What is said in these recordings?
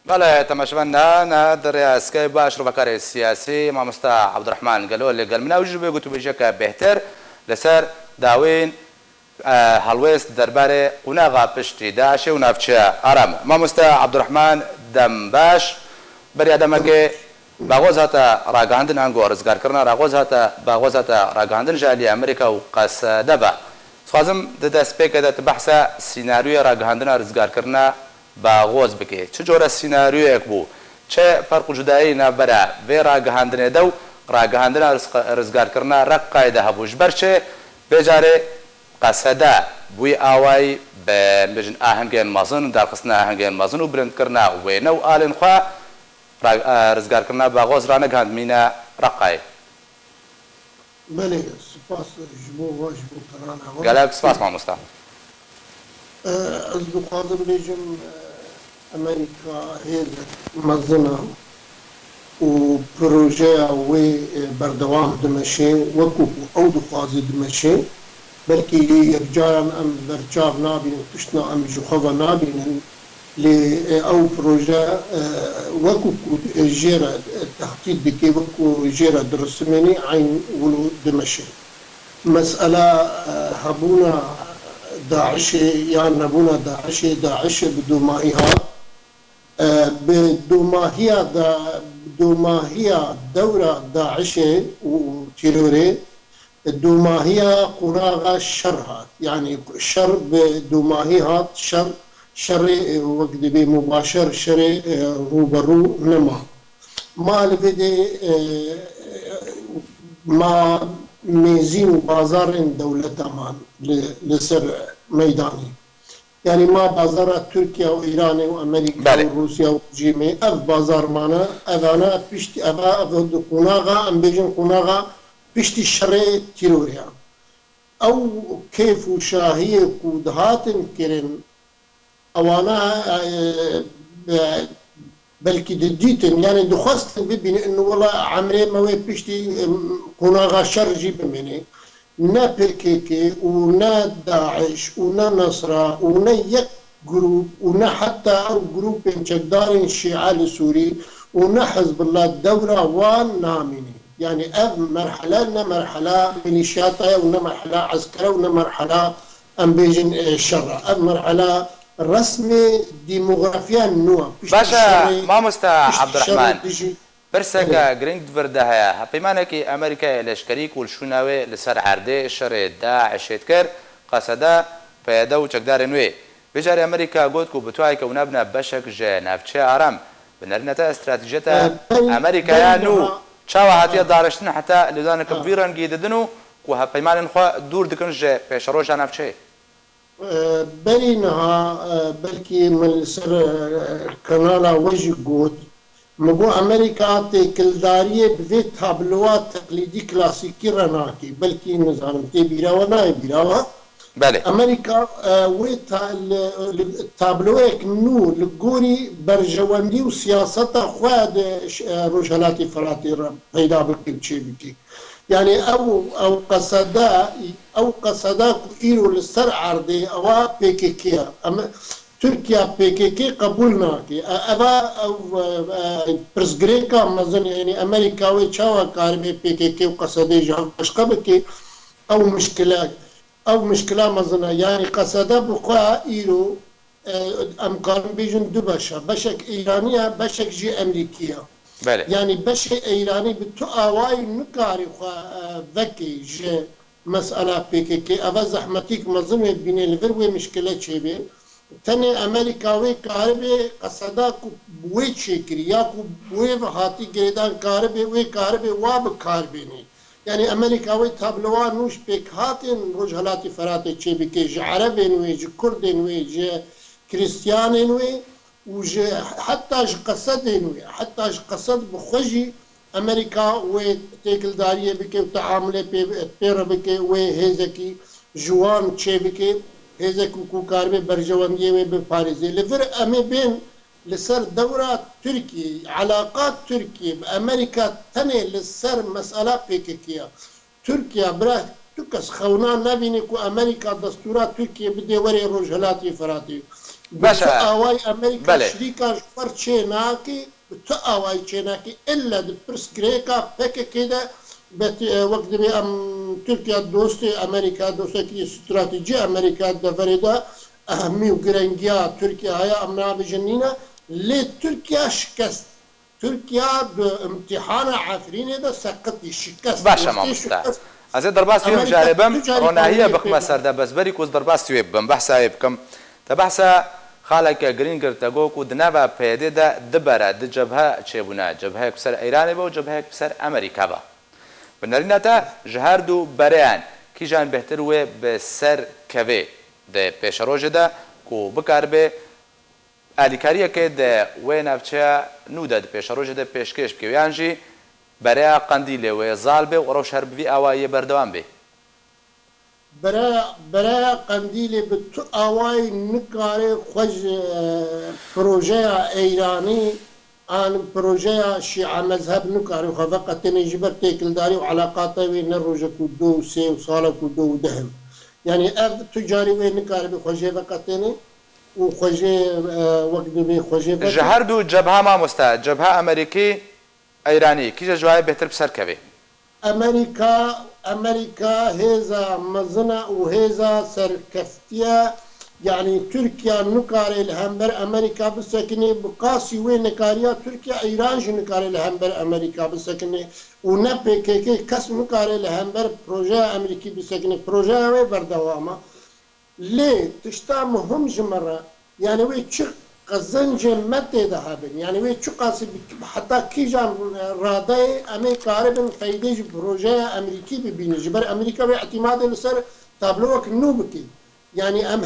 بله تماشاوان نادر اسکای باش رو بکار سیاسی مامستا عبدالرحمن قالوا اللي قال منا وجبه قلت بيجيك بهتر لسر داوين هلويست درباره قناغا پشتی داعش و نافچه آرام مامستا عبدالرحمن دمباش بری آدمکه باغوز هاتا راگاندن انگو رزگار کرنا باغوز هاتا راگاندن جالی امریکا و قصده با خوازم دست پیک دت بحث سیناریوی راگاندن رزگار کرنا باغوز بکه چه جور سیناریو یک بو چه فرق جدایی نبره و راگاندن دو راگاندن رزگار کرنا رقایده هبوش برچه بجاره قصده بوی آوای بجن آهنگین مازن در قسنا آهنگین مازن و برند کرنا و نو آلن خوا رزگار کرنا باغوز رانه گاند مینا رقای بله سپاس جبو و جبو ترانه گلک سپاس مامستا از دخوازم بیجم امریکا هیز مزنه و پروژه وی بردوام دمشه وکو او دخوازی دمشه بلکه یکجاران ام برچاو نابین تشنا ام جخوا نابین لی او پروژه وکو جیرا تخطیط بکی وکو جیرا درسمنی عین ولو دمشه مسألة هبونا داعش یا نبونا داعش بدوماهية دورة داعش وتيروري دوماهية قراغة شرها يعني شر بدوماهيات شر وقت بمباشر شر روبرو نما ما لبدي ما ميزين وبازار دولة أمان لسر ميداني يعني ما بازار تركيا وإيران وأمريكا وروسيا وجيمي أف بازار مانا أفانا بشتي أفا قناغا أم بيجن قناغا بشتي الشرع تيروريا أو كيف وشاهية كودهات كرن أوانا بلكي ديتن يعني دخست ببين إنه والله عمري ما وي بشتي قناغا شر جيب مني نا بيكيكي ونا داعش ونا نصرة ونا يك جروب ونا حتى أو جروب انشقدار الشيعة السوري ونا حزب الله الدورة وان نامني يعني أب مرحلة نا مرحلة ميليشياتا ونا مرحلة عسكرة ونا مرحلة أمبيجن الشرع أب مرحلة رسمي ديموغرافيا نوع باشا ما مستا عبد الرحمن برسكا جرينج فردها هبيمانكي امريكا لشكريك والشوناوي لسر عرده شر داعش يتكر قصدا بيدا وچقدار نوي بجاري امريكا قوتكو بتوعي كونابنا بشك جنافچه ارم بنرنتا استراتيجيتا امريكا يا نو چاوا هاتيه دارشتن حتى لذانك بيران جيددنو كو هبيمان خو دور دكن ج بشرو جنافچه بينها بلكي من سر كنالا وجه قوت مگو امریکا تکلداری به تابلوات تقلیدی کلاسیکی رناکی بلکه نظام تی بیراوا نه بیراوا بله امریکا و تابلوک نو لگوری برجواندی و سیاست خود روشلاتی فراتی پیدا بکن چی بکی يعني او قصدا كيرو للسر عرضي او بيكيكيا تركيا بيكيكي قبولنا كي ابا او برزغريكا مزن يعني امريكا وتشاوا كاربي بيكيكي وقصدي جان بشقبكي او مشكله مزن يعني قصدا بقى ايرو امكان بيجن دبشا بشك ايرانيه بشك جي امريكيه بله. يعني بشي ايراني بتو اواي نكاري ذكي جي مسألة بيكيكي افا زحمتيك مزن بين الفروي مشكلة شبه تاني امريكاوي كاربي قصداكو بوي تشكري ياكو بوي هاتي جريدان كاربي وي كاربي واب كاربيني يعني امريكاوي تابلوان نوش بيك هاتين رجهلاتي فراتي تشبه كي جي عربين وي جي كردين وي جي كريستيانين وي وجي حتى قصدين وي حتى قصد بخجي امريكا وتيكل داريه بكي وتعامله بيرا بكي وهيزكي جوان تشبكي هيزكي كوكاربي برجوانديه بفارزي لفر امي بين لسر دورة تركي علاقات تركيا بامريكا تاني لسر مسألة بيكيكيا تركيا برا تكس خونا نبيني كو امريكا دستورات تركيا بدي وري رجلاتي فراتي باشا ئاوای ئەمریکا بەڵێ شریکاش فەر چێناکی تو ئاوای چێناکی ئللا پرسکرێکا پێکێکێدا وەک دەبێ ئەم تورکیا دۆستی ئەمریکا دۆستێکی استراتیجی ئەمریکا دەڤەرێدا ئەهمی و گرنگیا تورکیا هەیە ئەم نابژنینە لێ تورکیا شکست تورکیا امتحانە عافرینێدا سەقەتی شکست باشە مامۆستا ئەزێ دەرباسی وێم جارێ بەم ڕۆناهیە بخمە سەردە بەسبەری کوز دەرباسی وێ بم بەحساوێ بکەم تە بەحسە خاڵێکە گرنگ گرتەگۆک و دنابە پێدێدا دبەرە د جەبهە چێبوونە جەبهەیەک بسەر ئەیرانێ بە و جەبهەیەک بسەر ئەمریکا بە بنەرینەتە ji her du bereyan kîjan bêhtir wê bi ser kevê di pêşerojê de ku bikaribe alîkariyekê de wê navçeya nû de di pêşerojê de pêşkêş bike yan jî bereya qendîlê wê zal bê û rewş her bivî awayî berdewam bê bereya qendîlê bi tu awayî nikarê xwe ji projeya Eyranî an projeya Şîa mezheb nikarî xwe veqetêne ji ber têkildarî û elaqata wê ne roja ku du û sê û sala ku du û dehim yani ev tu carî wê nikarî xwe jê veqetêne û xwe jê wek dibê xwe jê ji her du cebha mamosta cebha Amerîkî Eyranî kîja ji wayê bêhtir bi ser kevê Amerika hêza mezina û hêza serkeftiya yani Türkiye nikarê li hember Amerika bisekinê bi qasî wê nikariya Türkiye Eyran jî nikarê li hember Amerika bisekinê û ne PKK kes nikarê li hember projeya Amerîkî bisekinê projeya wê berdewama lê tişta muhim ji me re yani wê çi qizincê me têde hebin yani wê çi qasî heta kîjan radeyê em ê karibin feydê ji projeya Amerîkî bibînin ji ber Amerîka wê etîmadê li ser tablowek nû bikî yani em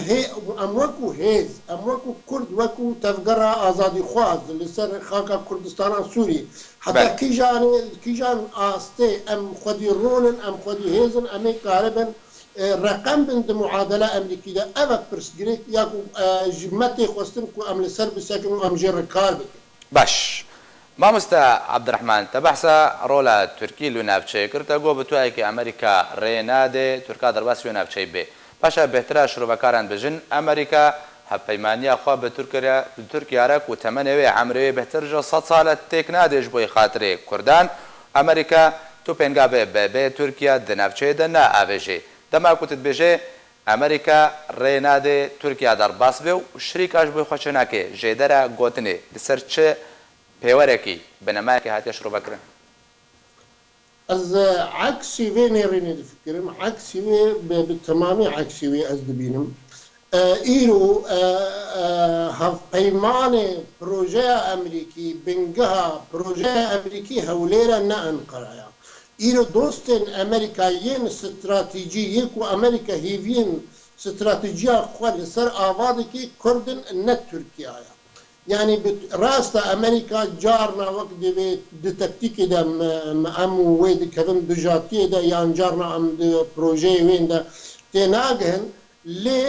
wekû hêz em wekû Kurd wekû tevgera azadîxwaz li ser xaka Kurdistana Sûrî heta kîjan astê em xwedî rolin em xwedî hêzin em ê karibin رقم بند معادله امریکی ده اول پرسگریک یا کو جمعتی خواستن کو عمل سر بسکن و امجر کار بکن باش مامۆستا عەبدوڕەحمان تە بەحسە ڕۆلە تورکی لە ناوچەیە کردە گۆ بتوایە کە ئەمریکا ڕێنادێ تورکا دەرباس وێ ناوچەی بێ پاشە بهترە شرۆڤەکاران بژن ئەمریکا هەپەیمانیە خوا بە تورکیارەک و تەمەنەوێ عەمرەوێ بهترژە 100 ساڵە تێک نادێش بۆی خاترێ کوردان ئەمریکا تو پێنگا بێ بێ تورکیا دە ناوچەیەدا نائاوێژێ دەما کوتت بێژێ ئەمریکا ڕێنادێ تورکیا دەرباس بێ و شریکاش بۆی خۆچە ناکێ ژێدەرە گۆتنێ لەسەر چ پێوەرێکی بنەمایەکی هاتیە شڕۆڤەکردن از عکسی وی نێڕێنێ دەفکرم عکسی وێ بتەمامی عکسی وێ ئەس دەبینم ئیرۆ هەڤپەیمانێ پرۆژەیە ئەمریکی بنگەها پرۆژەیە ئەمریکی هەولێرە نە ئەنقەرەیە îro dostên Amerîkayên stratîjî yê ku Amerîka hêviyên stratejiya xwe li ser avadekî Kurdin ne Tirkiyaya yani bi rasta Amerîka carna wek divê di tektîkê de em wê dikevin dijatiyê de yan carna em di projeyê wên de tê nagihin lê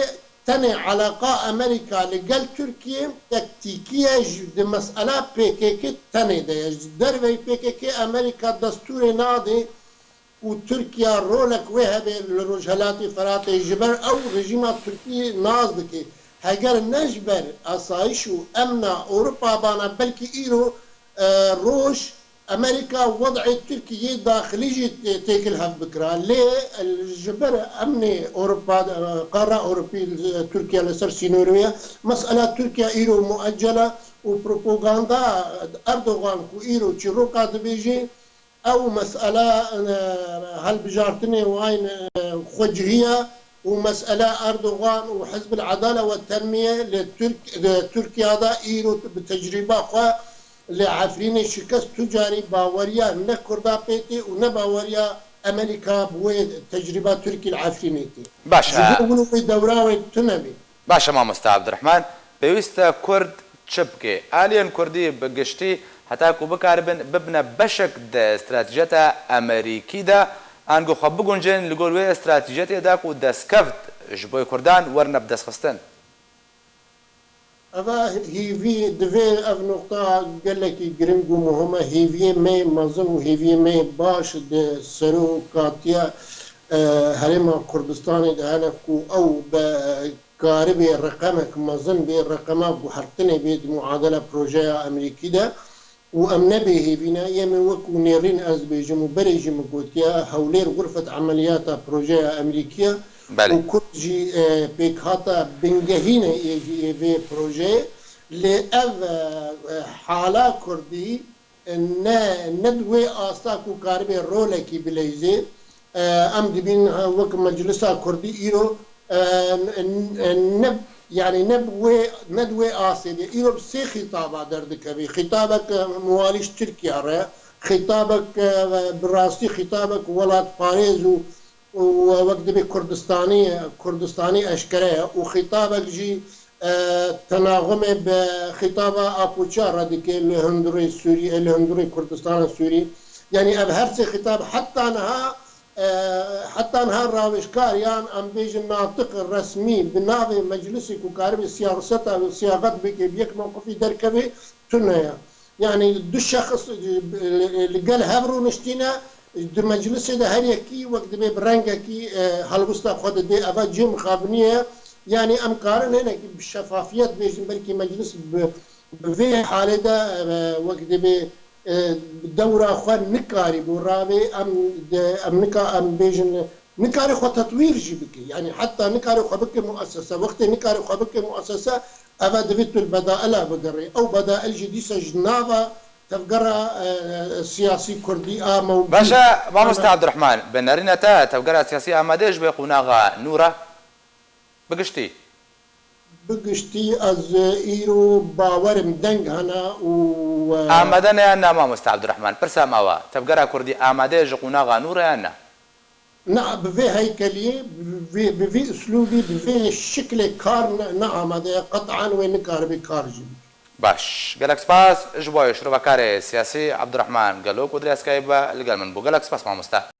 tenê eleqa Amerîka li gel Tirkiye tektîkiye di mesela PKK tenê de ye ji derveyê PKK Amerîka destûrê nadê û Tirkiya rolek wê hebe li Rojhilatê Firatê ji ber ew rejîma Tirkiyê naz dike heger ne ji ber asayîş û emna Ewropa bana belkî îro roj Amerika wed'ê Tirkiyê daxilî jî têkil hev bikira lê ji ber emnê Ewropa qara Ewropî Tirkiye li ser sînorîye mesela Tirkiye îro mueccela û propaganda Erdogan ku îro çîroka dibêje ew mesele helbijartinê wayên xwecihîye û mesele Erdogan û Hizb el-Adale ve Tenmiye li Tirkiye da îro bi tecrîba xwe li Efrînê şikest tucarî baweriya ne Kurda pêtê û ne baweriya Amerîka bi wê tecrîba Tirkî li Efrînê tê. Başa. Wê dewra wê tune bê. Başa mamosta Abdurrahman pêwîst e Kurd çi bike? Aliyên Kurdî bi giştî heta ku bikaribin bibne beşek di stratejiyeta Amerîkî de an gu xwe biguncin li gor wê stratejiyetê de ku destkeft ji bo Kurdan werne bi destxistin. Eva hêvî divê ev noqta gelekî giring û muhim e hêviyê me mezin û hêviyê me baş di serokatiya Herêma Kurdistanê de hene ku ew bi كاربي رقمك مظن بي رقمه بحرتني بيد معادلة بروجيا أمريكي ده وأمن به بنا يمن وكو نيرين أزبيجم وبريجم قوتيا هولير غرفة عمليات بروجيا أمريكية بله وكل جي بيك هاتا بنجهينة يجي في بروجي لأف حالة كردي ندوي آستاكو كاربي رولكي بليزي أم دبين وك مجلسة كردي إيرو نب يعني ندوي آسيا إيرو بسي خطابة دردك خطابك مواليش تركيا رأي خطابك براسي خطابك ولاد باريس ووقت بي كردستاني أشكرية وخطابك جي تناغمه بخطابة أبوچا راديكي الهندوري السوري الهندوري كردستان السوري يعني أبهرسي خطاب حتى انها راوشكار يعني ام بيج الناطق الرسمي بناوي مجلسي كوكاربي سياسته وصياغت بك بيك موقفي دركبي تنيا يعني دو شخص اللي قال هبرو نشتينا دو مجلسي ده هريكي وقت بي برنجكي هلبستا خود دي افا جيم خابنيه يعني امكارن هنا بالشفافيات بيجن بركي مجلس بفي حاله ده وقت بي دورة أخوان نكاري برابي أم نكا أم بيجن نكاري خو تطوير جيبكي يعني حتى نكاري خو بك مؤسسة وقت نكاري خو بك مؤسسة أبا دفت البدائل بقري أو بدائل جديدة جنابة تفقرا سياسي كردي موجود باشا مامۆستا عەبدوڕەحمان بنەرینە تا تەوگەرە سیاسی ئامادەش بێ قوناغا نورە بگشتی بقشتي از ايرو باورم دنگ هنا و ئامادە نەیاننا مامۆستا عەبدوڕەحمان پرسا ماوە تەوگەرە کوردی ئامادەیە قوناغا نورە یاننا نعم بفي هيكلي بفي اسلوبي بفي شكل كار نعم هذا قطعا وين كار بكار جيب باش گەلەک سپاس ji bo şrovekارê siyasî عەبدوڕەحمان گەلۆ و درێسکای بە لەگەڵ من بوو گەلەک سپاس مامۆستا